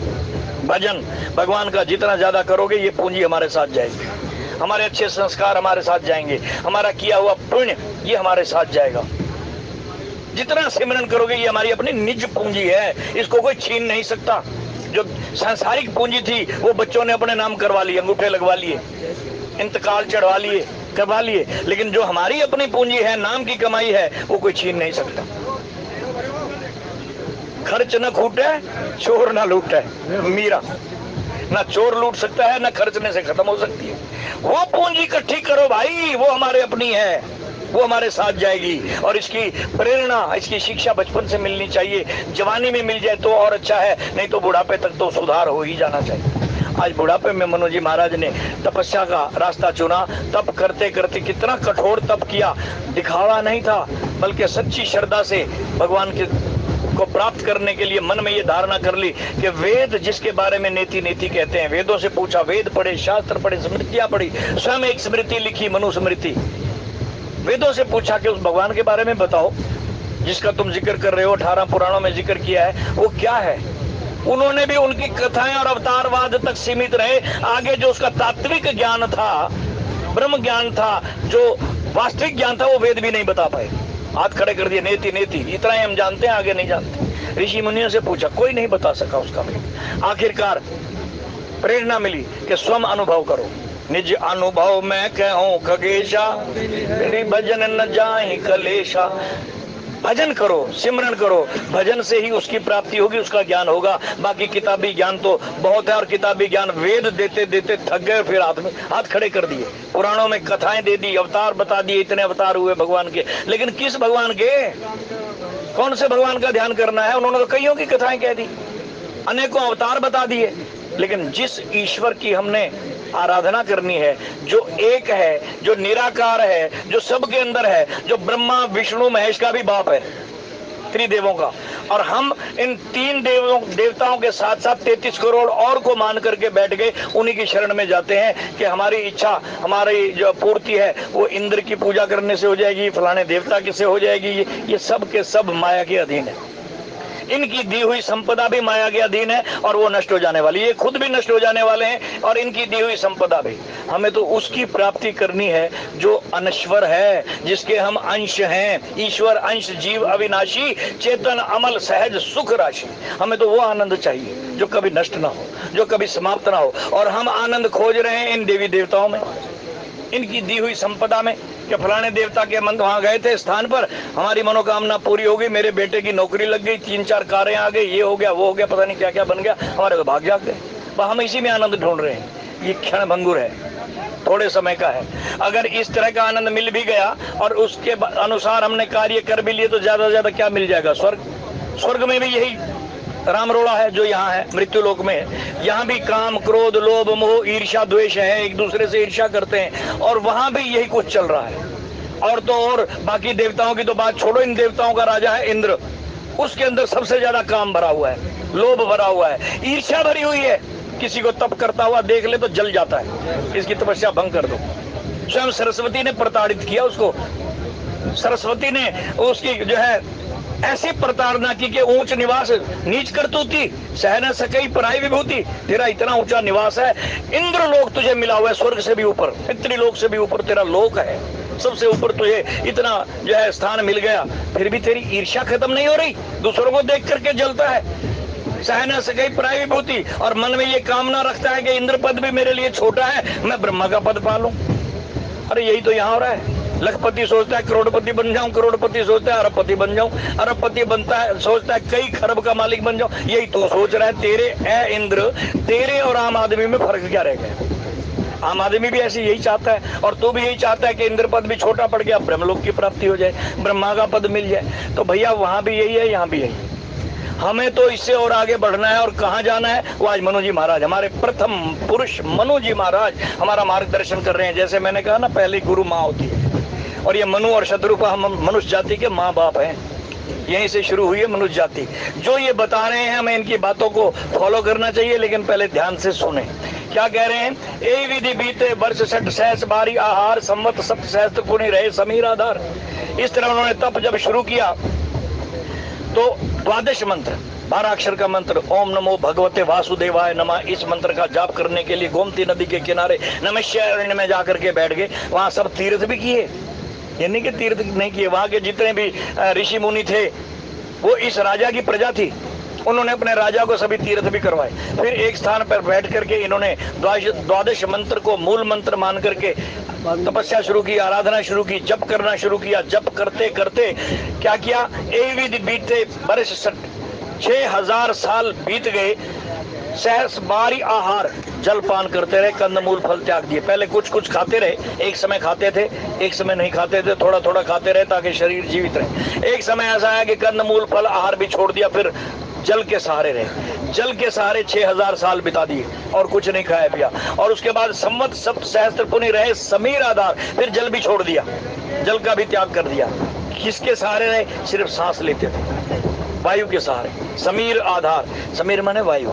भजन। भगवान का जितना ज्यादा करोगे ये पूंजी हमारे साथ जाएगी, हमारे अच्छे संस्कार हमारे साथ जाएंगे, हमारा किया हुआ पुण्य ये हमारे साथ जाएगा। जितना सिमरन करोगे ये हमारी अपनी निज पूंजी है, इसको कोई छीन नहीं सकता। जो सांसारिक पूंजी थी वो बच्चों ने अपने नाम करवा लिए, अंगूठे लगवा लिए, इंतकाल चढ़वा लिए, करवा लिए, लेकिन जो हमारी अपनी पूंजी है, नाम की कमाई है, वो कोई छीन नहीं सकता। खर्च न खूटे चोर न लूटे, मीरा। ना चोर लूट सकता है, ना खर्चने से खत्म हो सकती है। वो पूंजी इकट्ठी करो भाई, वो हमारे अपनी है, वो हमारे साथ जाएगी। और इसकी प्रेरणा, इसकी शिक्षा बचपन से मिलनी चाहिए। जवानी में मिल जाए तो और अच्छा है, नहीं तो बुढ़ापे तक तो सुधार हो ही जाना चाहिए। आज बुढ़ापे में मनोज जी महाराज ने तपस्या का रास्ता चुना। तप करते करते कितना कठोर तप किया, दिखावा नहीं था, बल्कि सच्ची श्रद्धा से भगवान के को प्राप्त करने के लिए मन में ये धारणा कर ली कि वेद जिसके बारे में नेति नेति कहते हैं, वेदों से पूछा, वेद पढ़े, शास्त्र पढ़े, स्मृतियां पढ़ी, स्वयं एक स्मृति लिखी, मनुस्मृति। वेदों से पूछा कि उस भगवान के बारे में बताओ जिसका तुम जिक्र कर रहे हो, 18 पुराणों में जिक्र किया है, वो क्या है। उन्होंने भी उनकी कथाएं और अवतारवाद तक सीमित रहे। आगे जो उसका तात्विक ज्ञान था, ब्रह्म ज्ञान था, जो वास्तविक ज्ञान था, वो वेद भी नहीं बता पाए। हाथ खड़े कर दिए, नेति नेति, इतना ही हम जानते हैं, आगे नहीं जानते। ऋषि मुनियों से पूछा, कोई नहीं बता सका उसका भेद। आखिरकार प्रेरणा मिली कि स्वयं अनुभव करो। निज अनुभव में कहूं खगेशा, भजन न जाहि कलेशा। भजन करो, सिमरन करो, भजन से ही उसकी प्राप्ति होगी, उसका ज्ञान होगा। बाकी किताबी ज्ञान तो बहुत है, और किताबी ज्ञान वेद देते देते थक गए, फिर हाथ खड़े कर दिए, पुराणों में कथाएं दे दी, अवतार बता दिए, इतने अवतार हुए भगवान के। लेकिन किस भगवान के, कौन से भगवान का ध्यान करना है? उन्होंने तो कईयों की कथाएं कह दी, अनेकों अवतार बता दिए। लेकिन जिस ईश्वर की हमने आराधना करनी है, जो एक है, जो निराकार है, जो सबके अंदर है, जो ब्रह्मा विष्णु महेश का भी बाप है, त्रिदेवों का, और हम इन 3 देवताओं के साथ साथ 33 करोड़ और को मान करके बैठ गए, उन्हीं की शरण में जाते हैं कि हमारी इच्छा, हमारी जो पूर्ति है वो इंद्र की पूजा करने से हो जाएगी, फलाने देवता की से हो जाएगी। ये सब के सब माया के अधीन है। इनकी दी हुई संपदा भी माया के अधीन है और वो नष्ट हो जाने वाली, ये खुद भी नष्ट हो जाने वाले हैं और इनकी दी हुई संपदा भी। हमें तो उसकी प्राप्ति करनी है जो अनश्वर है, जिसके हम अंश हैं। ईश्वर अंश जीव अविनाशी, चेतन अमल सहज सुख राशि। हमें तो वो आनंद चाहिए जो कभी नष्ट ना हो, जो कभी समाप्त ना हो। और हम आनंद खोज रहे हैं इन देवी देवताओं में, इनकी दी हुई संपदा में, कि फलाने देवता के मंत्र वहां गए थे स्थान पर, हमारी मनोकामना पूरी हो गई, मेरे बेटे की नौकरी लग गई, 3-4 कारें आ गई, ये हो गया वो हो गया, पता नहीं क्या क्या बन गया, हमारे तो भाग जाग गए। हम इसी में आनंद ढूंढ रहे हैं। ये क्षण भंगुर है, थोड़े समय का है। अगर इस तरह का आनंद मिल भी गया और उसके अनुसार हमने कार्य कर भी लिए तो ज्यादा से ज्यादा क्या मिल जाएगा? स्वर्ग में भी यही राम रोड़ा है जो यहाँ है, मृत्यु लोक में है। यहाँ भी काम, क्रोध, लोभ, मोह, ईर्ष्या, द्वेष है, एक दूसरे से ईर्ष्या करते हैं, और वहां भी यही कुछ चल रहा है। और तो और बाकी देवताओं की तो बात छोड़ो, इन देवताओं का राजा है इंद्र, उसके अंदर सबसे ज्यादा काम भरा हुआ है, लोभ भरा हुआ है, ईर्ष्या भरी हुई है। किसी को तप करता हुआ देख ले तो जल जाता है, इसकी तपस्या भंग कर दो। स्वयं सरस्वती ने प्रताड़ित किया उसको, सरस्वती ने उसकी जो है ऐसी प्रताड़ना की कि ऊंच निवास नीच करतूती, सह न सकई पराई विभूति। तेरा इतना ऊंचा निवास है, इंद्र लोक तुझे मिला हुआ है, स्वर्ग से भी ऊपर, पितृलोक से भी ऊपर तेरा लोक है, सबसे ऊपर तुझे इतना जो है स्थान मिल गया, फिर भी तेरी ईर्ष्या खत्म नहीं हो रही, दूसरों को देख करके जलता है, सह न सकई पराई विभूति। और मन में ये कामना रखता है कि इंद्र पद भी मेरे लिए छोटा है, मैं ब्रह्मा का पद पा लूं। अरे यही तो यहाँ हो रहा है। लखपति सोचता है करोड़पति बन जाऊं, करोड़पति सोचता है अरबपति बन जाऊं, अरबपति बनता है सोचता है कई खरब का मालिक बन जाऊं। यही तो सोच रहा है। तेरे ए इंद्र, तेरे और आम आदमी में फर्क क्या रह गया? आम आदमी भी ऐसे यही चाहता है, और तू भी यही चाहता है कि इंद्र पद भी छोटा पड़ गया, ब्रह्मलोक की प्राप्ति हो जाए, ब्रह्मा का पद मिल जाए। तो भैया वहां भी यही है, यहाँ भी यही है। हमें तो इससे और आगे बढ़ना है। और कहाँ जाना है? वो आज मनु जी महाराज, हमारे प्रथम पुरुष मनु जी महाराज हमारा मार्गदर्शन कर रहे हैं। जैसे मैंने कहा ना, पहली गुरु माँ होती है, और ये मनु और शत्रुपा हम मनुष्य जाति के माँ बाप हैं। यहीं से शुरू हुई है मनुष्य जाति। जो ये बता रहे हैं हमें इनकी बातों को फॉलो करना चाहिए, लेकिन पहले ध्यान से सुने क्या कह रहे हैं। ए विधि बीते वर्ष 60 सहस बारी आहार, संवत 7 सहस्त्र पुनि रहे समीर आधार। इस तरह उन्होंने तप जब शुरू किया तो 12 मंत्र, 12 अक्षर का मंत्र, ओम नमो भगवते वासुदेवाय नमः, इस मंत्र का जाप करने के लिए गोमती नदी के किनारे नमश्चर्य में जाकर के बैठ गए। वहां सब तीर्थ भी किए, ये नहीं कि तीर्थ नहीं किए, वहां के जितने भी ऋषि मुनि थे, वो इस राजा की प्रजा थी, उन्होंने अपने राजा को सभी तीर्थ भी करवाए। फिर एक स्थान पर बैठ करके इन्होंने 12 मंत्र को मूल मंत्र मान करके तपस्या शुरू की, आराधना शुरू की, जप करना शुरू किया। जप करते करते क्या किया, एविधि बीते वर्ष 6000 साल बीत गए। सहस बारी आहार, जल पान करते रहे, कंदमूल फल त्याग दिए। पहले कुछ कुछ खाते रहे, एक समय खाते थे, एक समय नहीं खाते थे, थोड़ा थोड़ा खाते रहे ताकि शरीर जीवित रहे। एक समय ऐसा है कि कंदमूल फल आहार भी छोड़ दिया, फिर जल के सहारे रहे। जल के सहारे 6000 साल बिता दिए और कुछ नहीं खाया पिया। और उसके बाद संवत 7 सहस्त्र पुनि रहे समीर आधार, फिर जल भी छोड़ दिया, जल का भी त्याग कर दिया। किसके सहारे रहे? सिर्फ सांस लेते थे, वायु के सहारे। समीर आधार, समीर माने वायु,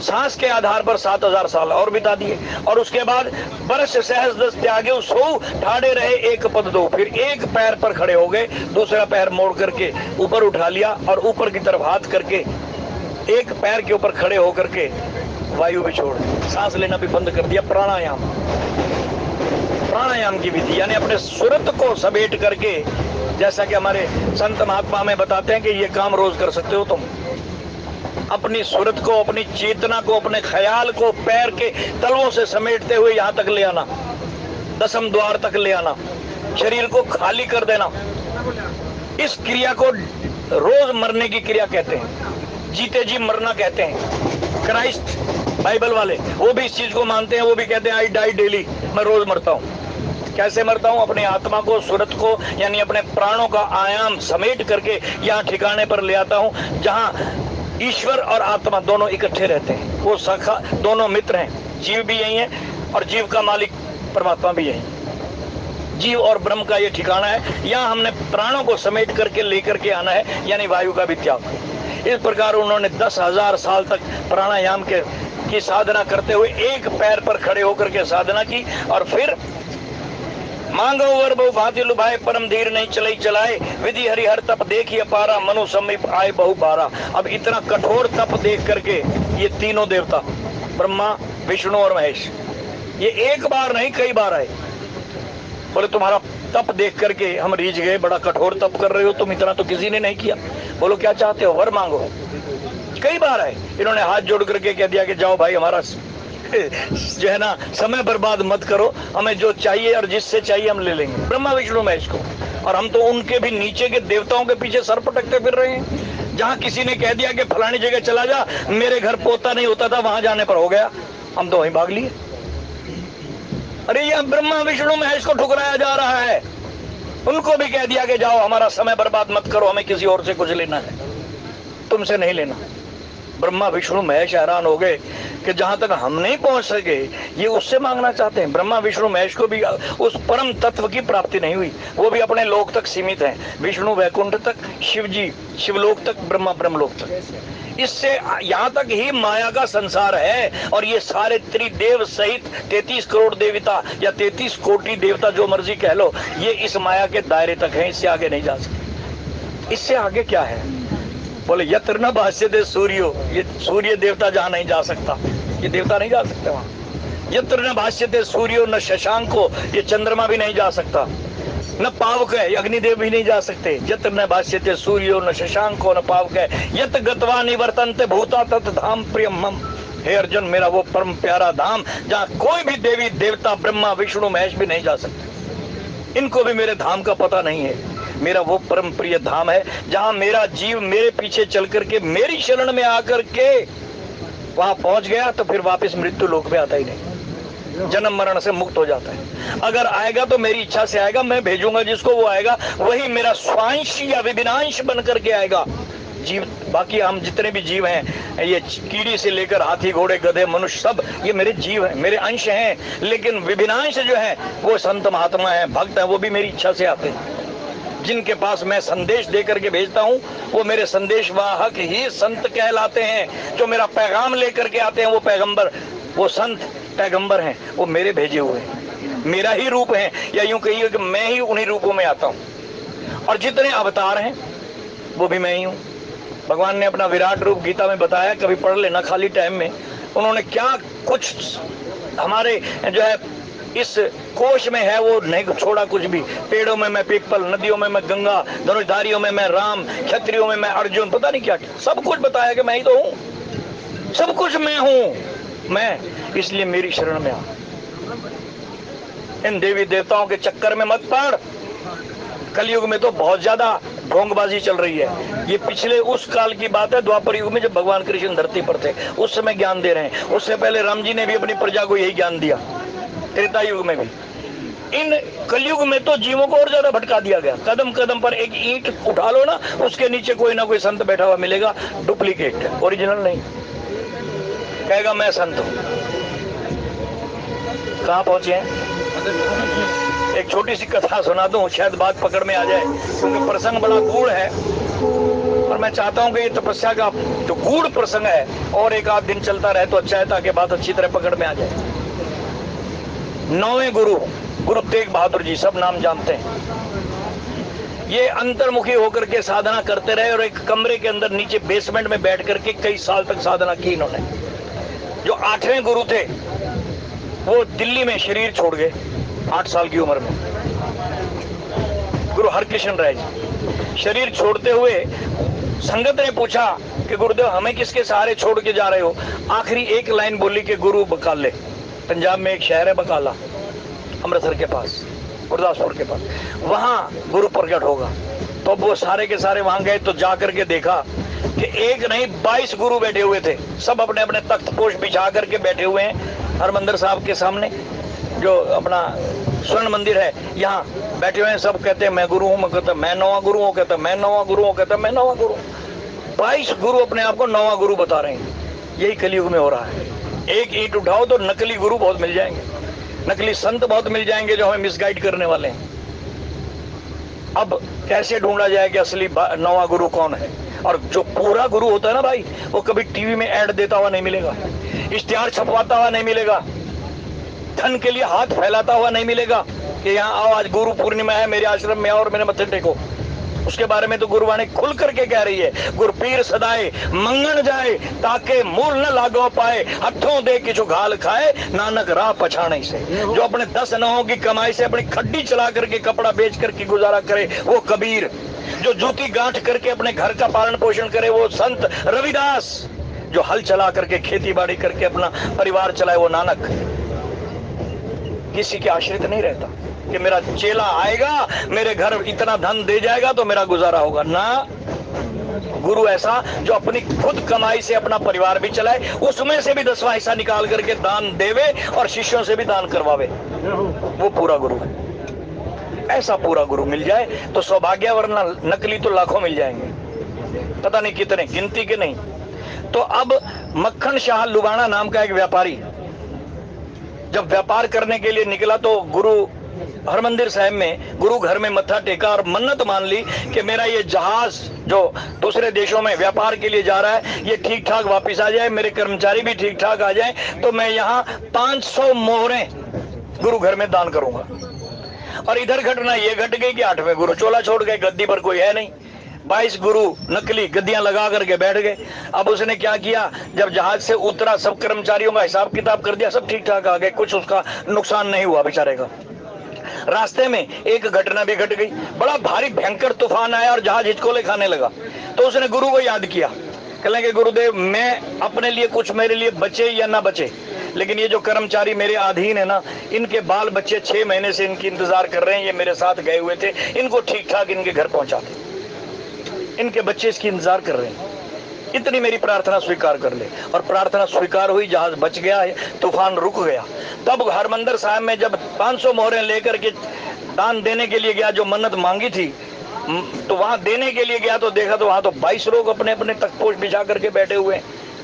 सांस के आधार पर 7000 साल और बिता दिए। और उसके बाद वर्ष सहस 10 त्यागे, 100 ठाड़े रहे, एक पद दो। फिर एक पैर पर खड़े हो गए, दूसरा पैर मोड़ करके ऊपर उठा लिया और ऊपर की तरफ हाथ करके एक पैर के ऊपर खड़े होकर के वायु भी छोड़ दी, सांस लेना भी बंद कर दिया। प्राणायाम, प्राणायाम की विधि, यानी अपने सुरत को समेट करके, जैसा कि हमारे संत महात्मा में बताते हैं कि ये काम रोज कर सकते हो तुम। अपनी सुरत को, अपनी चेतना को, अपने ख्याल को पैर के तलवों से समेटते हुए यहाँ तक ले आना, 10वें द्वार तक ले आना, शरीर को खाली कर देना। इस क्रिया को रोज मरने की क्रिया कहते हैं, जीते जी मरना कहते हैं। क्राइस्ट बाइबल वाले वो भी इस चीज को मानते हैं, वो भी कहते हैं आई डाई डेली, मैं रोज मरता हूँ। कैसे मरता हूँ? अपनी आत्मा को, सुरत को, यानी अपने प्राणों का आयाम समेट करके यहाँ ठिकाने पर ले आता हूँ जहाँ ईश्वर और आत्मा दोनों इकट्ठे रहते हैं। वो सखा, दोनों मित्र हैं। जीव भी यही है और जीव का मालिक परमात्मा भी यही। जीव और ब्रह्म का ये ठिकाना है। यहाँ हमने प्राणों को समेट करके लेकर के आना है, यानी वायु का भी त्याग। इस प्रकार उन्होंने 10,000 साल तक प्राणायाम की साधना करते हुए एक पैर पर खड़े होकर के साधना की, और फिर मांगो वर बहु भांति लुभाए, परम धीर नहीं चले चलाए, विधि हरिहर तप देखी अपारा, मनु समीप आए बहु बारा। अब इतना कठोर तप देख करके ये तीनों देवता ब्रह्मा विष्णु और महेश ये एक बार नहीं कई बार आए। बोले तुम्हारा तप देख करके हम रीझ गए, बड़ा कठोर तप कर रहे हो तुम, इतना तो किसी ने नहीं किया। बोलो क्या चाहते हो, वर मांगो। कई बार आए, इन्होंने हाथ जोड़ करके कह दिया कि जाओ भाई हमारा जो है ना समय बर्बाद मत करो, हमें जो चाहिए और जिससे चाहिए हम ले लेंगे, ब्रह्मा विष्णु महेश को। और हम तो उनके भी नीचे के देवताओं के पीछे सर पटकते फिर रहे हैं। जहां किसी ने कह दिया कि फलानी जगह चला जा, मेरे घर पोता नहीं होता था, वहां जाने पर हो गया, हम तो वहीं भाग लिए। अरे यह ब्रह्मा विष्णु महेश को ठुकराया जा रहा है, उनको भी कह दिया कि जाओ हमारा समय बर्बाद मत करो, हमें किसी और से कुछ लेना है, तुमसे नहीं लेना। ब्रह्मा विष्णु महेश हैरान हो गए कि जहां तक हम नहीं पहुंच सके ये उससे मांगना चाहते हैं। ब्रह्मा विष्णु महेश को भी उस परम तत्व की प्राप्ति नहीं हुई, वो भी अपने लोक तक सीमित हैं। विष्णु वैकुंठ तक, शिव जी शिवलोक तक, ब्रह्मा ब्रह्मलोक तक। इससे यहाँ तक ही माया का संसार है। और ये सारे त्रिदेव सहित 33 करोड़ देवता या 33 कोटि देवता जो मर्जी कह लो, ये इस माया के दायरे तक है, इससे आगे नहीं जा सकते। इससे आगे क्या है? बोले यत्र न भाष्यते सूर्यो, ये सूर्य देवता जहां नहीं जा सकता, ये देवता नहीं जा सकते वहां। यत्र न भाष्यते सूर्यो न शशांको, ये चंद्रमा भी नहीं जा सकता। न पावक है, अग्निदेव भी नहीं जा सकते। यत्र न भाष्यते सूर्यो न शशांको न पावक है, यत गत्वा निवर्तन्ते भूता तत् धाम प्रियम मम। हे अर्जुन, मेरा वो परम प्यारा धाम जहाँ कोई भी देवी देवता ब्रह्मा विष्णु महेश भी नहीं जा सकते, इनको भी मेरे धाम का पता नहीं है। मेरा वो परम प्रिय धाम है जहां मेरा जीव मेरे पीछे चल करके मेरी शरण में आकर के वहां पहुंच गया तो फिर वापस मृत्यु लोक में आता ही नहीं, जन्म मरण से मुक्त हो जाता है। अगर आएगा तो मेरी इच्छा से आएगा, मैं भेजूंगा जिसको, वो आएगा, वही मेरा स्वांश या विभिन्नांश बन करके आएगा। जीव बाकी हम जितने भी जीव हैं, ये कीड़ी से लेकर हाथी घोड़े गधे मनुष्य, सब ये मेरे जीव हैं, मेरे अंश हैं। लेकिन विभिन्नांश जो है वो संत महात्मा है, भक्त है, वो भी मेरी इच्छा से आते हैं। जिनके पास मैं संदेश दे करके भेजता हूं वो मेरे संदेश वाहक ही संत कहलाते हैं। जो मेरा पैगाम लेकर के आते हैं वो पैगंबर, वो संत पैगंबर हैं, वो मेरे भेजे हुए हैं, मेरा ही रूप है, या यूं कहिए कि मैं ही उन्हीं रूपों में आता हूं। और जितने अवतार हैं वो भी मैं ही हूं। भगवान ने अपना विराट रूप गीता में बताया, कभी पढ़ लेना खाली टाइम में। उन्होंने क्या कुछ हमारे जो है इस कोश में है वो नहीं छोड़ा कुछ भी। पेड़ों में मैं पीपल, नदियों में मैं गंगा, धनुषधारियों में मैं राम, क्षत्रियों में मैं अर्जुन, पता नहीं क्या क्या सब कुछ बताया कि मैं ही तो हूं, सब कुछ मैं हूं मैं। इसलिए मेरी शरण में आ, इन देवी देवताओं के चक्कर में मत पड़। कलयुग में तो बहुत ज्यादा ढोंगबाजी चल रही है। ये पिछले उस काल की बात है, द्वापर युग में जब भगवान कृष्ण धरती पर थे उस समय ज्ञान दे रहे हैं। उससे पहले राम जी ने भी अपनी प्रजा को यही ज्ञान दिया, त्रेता युग में भी। इन कलयुग में तो जीवों को और ज्यादा भटका दिया गया। कदम कदम पर एक ईंट उठा लो ना, उसके नीचे कोई ना कोई संत बैठा हुआ मिलेगा, डुप्लीकेट, ओरिजिनल नहीं। कहेगा मैं संत हूं। कहां पहुंचे हैं? एक छोटी सी कथा सुना दूं, शायद बात पकड़ में आ जाए, क्योंकि प्रसंग बड़ा गूढ़ है और मैं चाहता हूं कि ये तपस्या का जो गूढ़ प्रसंग है और एक आध दिन चलता रहे तो अच्छा है, ताकि बात अच्छी तरह पकड़ में आ जाए। 9वें गुरु, गुरु तेग बहादुर जी, सब नाम जानते हैं। ये अंतर्मुखी होकर के साधना करते रहे और एक कमरे के अंदर नीचे बेसमेंट में बैठ करके कई साल तक साधना की इन्होंने। जो 8वें गुरु थे वो दिल्ली में शरीर छोड़ गए 8 साल की उम्र में। गुरु हरकृष्ण राय जी शरीर छोड़ते हुए संगत ने पूछा कि गुरुदेव हमें किसके सहारे छोड़ के जा रहे हो? आखिरी एक लाइन बोली कि गुरु बकाले, पंजाब में एक शहर है बकाला, अमृतसर के पास, गुरदासपुर के पास, वहां गुरु प्रकट होगा। तो वो सारे के सारे वहां गए तो जाकर के देखा कि एक नहीं 22 गुरु बैठे हुए थे, सब अपने अपने तख्त पोष बिछा करके बैठे हुए हैं हरमंदिर साहब के सामने, जो अपना स्वर्ण मंदिर है, यहाँ बैठे हुए हैं। सब कहते हैं मैं गुरु हूँ, मैं कहता मैं 9वां गुरु हूँ, कहता मैं 9वां गुरु हूँ, कहता मैं 9वां गुरु। 22 गुरु अपने आप को 9वां गुरु बता रहे हैं। यही कलयुग में हो रहा है। एक ईंट उठाओ तो नकली गुरु बहुत मिल जाएंगे, नकली संत बहुत मिल जाएंगे जो हमें मिसगाइड करने वाले हैं। अब कैसे ढूंढा जाए कि असली नवा गुरु कौन है? और जो पूरा गुरु होता है ना भाई, वो कभी टीवी में ऐड देता हुआ नहीं मिलेगा, इश्तिहार छपवाता हुआ नहीं मिलेगा, धन के लिए हाथ फैलाता हुआ नहीं मिलेगा कि यहाँ आओ आज गुरु पूर्णिमा है, मेरे आश्रम में आओ और मेरे मत्थे टेको। उसके बारे में तो गुरुवाणी खुल करके कह रही है, गुरपीर सदाए मंगन जाए ताके मूल न लागो पाए, हथों दे किछु घाल खाए नानक राह पछाने से। जो अपने 10 नहों की कमाई से अपनी खड्डी चला करके कपड़ा बेच करके गुजारा करे वो कबीर, जो जूती गांठ करके अपने घर का पालन पोषण करे वो संत रविदास, जो हल चला करके खेती बाड़ी करके अपना परिवार चलाए वो नानक। किसी के आश्रित नहीं रहता कि मेरा चेला आएगा मेरे घर इतना धन दे जाएगा तो मेरा गुजारा होगा ना। गुरु ऐसा जो अपनी खुद कमाई से अपना परिवार भी चलाए, उसमें से भी 10वां हिस्सा निकाल करके दान देवे और शिष्यों से भी दान करवावे, वो पूरा गुरु है। ऐसा पूरा गुरु मिल जाए तो सौभाग्य, वरना नकली तो लाखों मिल जाएंगे, पता नहीं कितने, गिनती के नहीं। तो अब मक्खन शाह लुबाना नाम का एक व्यापारी जब व्यापार करने के लिए निकला तो गुरु हरमंदिर साहिब में गुरु घर में मत्था टेका और मन्नत मान ली कि मेरा ये जहाज जो दूसरे देशों में व्यापार के लिए जा रहा है ये ठीक ठाक वापस आ जाए, मेरे कर्मचारी भी ठीक ठाक आ जाए, तो मैं यहाँ 500 मोहरें गुरु घर में दान करूंगा। और इधर घटना ये घट गई कि 8वें गुरु चोला छोड़ गए, गद्दी पर कोई है नहीं, 22 गुरु नकली गद्दियां लगा करके बैठ गए। अब उसने क्या किया, जब जहाज से उतरा सब कर्मचारियों का हिसाब किताब कर दिया, सब ठीक ठाक आ गए, कुछ उसका नुकसान नहीं हुआ बेचारे का। रास्ते में एक घटना भी घट गई, बड़ा भारी भयंकर तूफान आया और जहाज हिचकोले खाने लगा। तो उसने गुरु को याद किया, कहने कि गुरुदेव मैं अपने लिए कुछ मेरे लिए बचे या ना बचे, लेकिन ये जो कर्मचारी मेरे अधीन है ना, इनके बाल बच्चे 6 महीने से इनकी इंतजार कर रहे हैं, ये मेरे साथ गए हुए थे, इनको ठीक ठाक इनके घर पहुंचा दे, इनके बच्चे इसकी इंतजार कर रहे हैं, इतनी मेरी प्रार्थना स्वीकार कर ले। और प्रार्थना स्वीकार हुई, जहाज बच गया है, तूफान रुक गया। तब हरमंदिर साहिब में जब 500 मोहरें लेकर के दान देने के लिए गया, जो मन्नत मांगी थी, तो वहां देने के लिए गया तो देखा तो वहां तो 22 लोग अपने अपने तख्तपोश बिछा करके बैठे हुए हैं।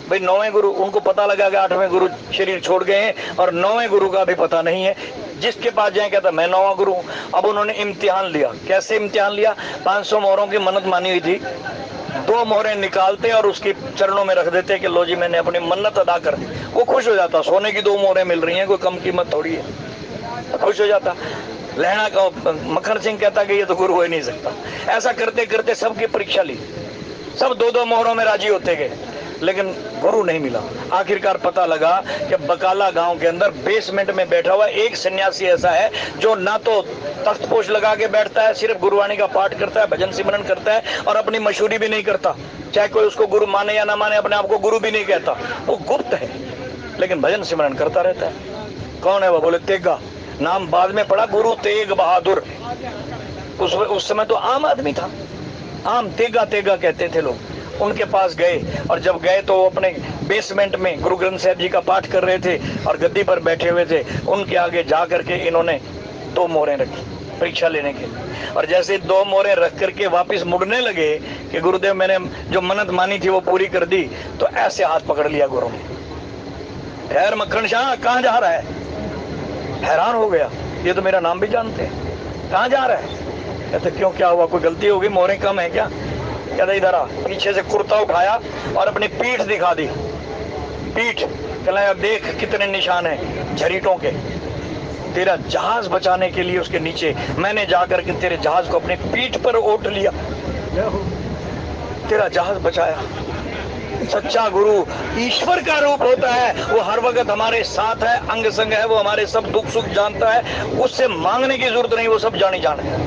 भाई 9वें गुरु, उनको पता लगा कि 8वें गुरु शरीर छोड़ गए हैं और 9वें गुरु का भी पता नहीं है। जिसके पास जाए कहता मैं 9वां गुरु हूं। अब उन्होंने इम्तिहान लिया। कैसे इम्तिहान लिया? 500 मोहरों की मन्नत मानी हुई थी, 2 मोहरें निकालते और उसके चरणों में रख देते कि लो जी मैंने अपनी मन्नत अदा कर दी। वो खुश हो जाता, सोने की 2 मोहरें मिल रही हैं, कोई कम कीमत थोड़ी है, खुश हो जाता। लहना का मक्खन सिंह कहता कि ये तो गुरु हो ही नहीं सकता। ऐसा करते करते सबकी परीक्षा ली, सब 2-2 मोहरों में राजी होते गए, लेकिन गुरु नहीं मिला। आखिरकार पता लगा कि बकाला गांव के अंदर बेसमेंट में बैठा हुआ एक सन्यासी ऐसा है जो ना तो तख्तपोश लगा के बैठता है, सिर्फ गुरुवाणी का पाठ करता है, भजन सिमरन करता है और अपनी मशहूरी भी नहीं करता। चाहे कोई उसको गुरु माने या ना माने, अपने आप को गुरु भी नहीं कहता, वो गुप्त है, लेकिन भजन सिमरन करता रहता है। कौन है वो? बोले तेगा। नाम बाद में पड़ा, गुरु तेग बहादुर। उस समय तो आम आदमी था, आम तेगा तेगा कहते थे लोग। उनके पास गए और जब गए तो अपने बेसमेंट में गुरु ग्रंथ साहिब जी का पाठ कर रहे थे और गद्दी पर बैठे हुए थे। उनके आगे जा करके इन्होंने 2 मोहरें रखी परीक्षा लेने के लिए, और जैसे 2 मोहरें रख करके वापस मुड़ने लगे कि गुरुदेव मैंने जो मन्नत मानी थी वो पूरी कर दी, तो ऐसे हाथ पकड़ लिया गुरु ने। ठहर मक्खन शाह, कहाँ जा रहा है? हैरान हो गया, ये तो मेरा नाम भी जानते हैं, कहाँ जा रहा है? कहते क्यों, क्या हुआ, कोई गलती होगी, मोहरें कम है क्या? कहते इधर आ। पीछे से कुर्ता उठाया और अपनी पीठ दिखा दी, पीठ। कहला देख कितने निशान हैं झरीटों के, तेरा जहाज बचाने के लिए उसके नीचे मैंने जाकर के तेरे जहाज को अपनी पीठ पर ओट लिया, तेरा जहाज बचाया। सच्चा गुरु ईश्वर का रूप होता है, वो हर वक्त हमारे साथ है, अंग संग है, वो हमारे सब दुख सुख जानता है, उससे मांगने की जरूरत नहीं, वो सब जानी जान है।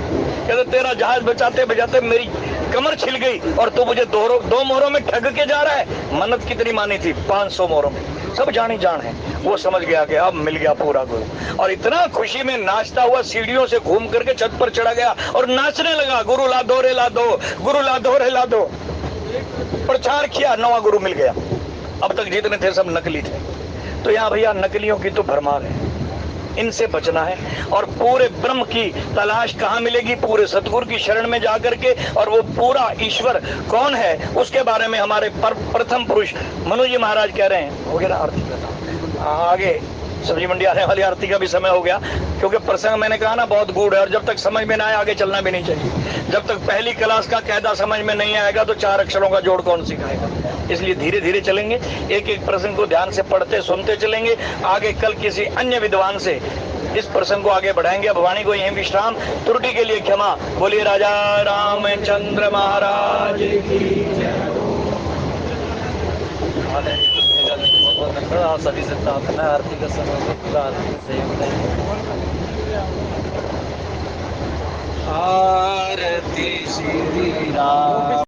कहते तेरा जहाज बचाते बचाते मेरी कमर छिल गई और तू मुझे 2 मोहरों में ठग के जा रहा है। मन्नत कितनी मानी थी? 500 मोहरों में, सब जानी जान है। वो समझ गया कि अब मिल गया पूरा गुरु, और इतना खुशी में नाचता हुआ सीढ़ियों से घूम करके छत पर चढ़ा गया और नाचने लगा, गुरु ला दो रे ला दो, गुरु ला दो रे ला दो। प्रचार किया, 9वां गुरु मिल गया। अब तक जितने थे सब नकली थे। तो यहाँ भैया नकलियों की तो भरमार है, इनसे बचना है। और पूरे ब्रह्म की तलाश कहाँ मिलेगी? पूरे सतगुरु की शरण में जाकर के। और वो पूरा ईश्वर कौन है उसके बारे में हमारे प्रथम पुरुष मनु जी महाराज कह रहे हैं। हो गया ना आरती? आगे सब्जी मंडी आने वाली आरती का भी समय हो गया, क्योंकि प्रसंग मैंने कहा ना बहुत गूढ़ है, और जब तक समझ में ना आए आगे चलना भी नहीं चाहिए। जब तक पहली क्लास का कायदा समझ में नहीं आएगा तो 4 अक्षरों का जोड़ कौन सिखाएगा। इसलिए धीरे धीरे चलेंगे, एक एक प्रसंग को ध्यान से पढ़ते सुनते चलेंगे। आगे कल किसी अन्य विद्वान से इस प्रसंग को आगे बढ़ाएंगे। अब वाणी को यहीं विश्राम, त्रुटि के लिए क्षमा। बोलिए राजा रामचंद्र महाराज की सभी से प्रार्थना है आरती का समय में पूरा आरती में सहयोग दें। आरती श्री राम।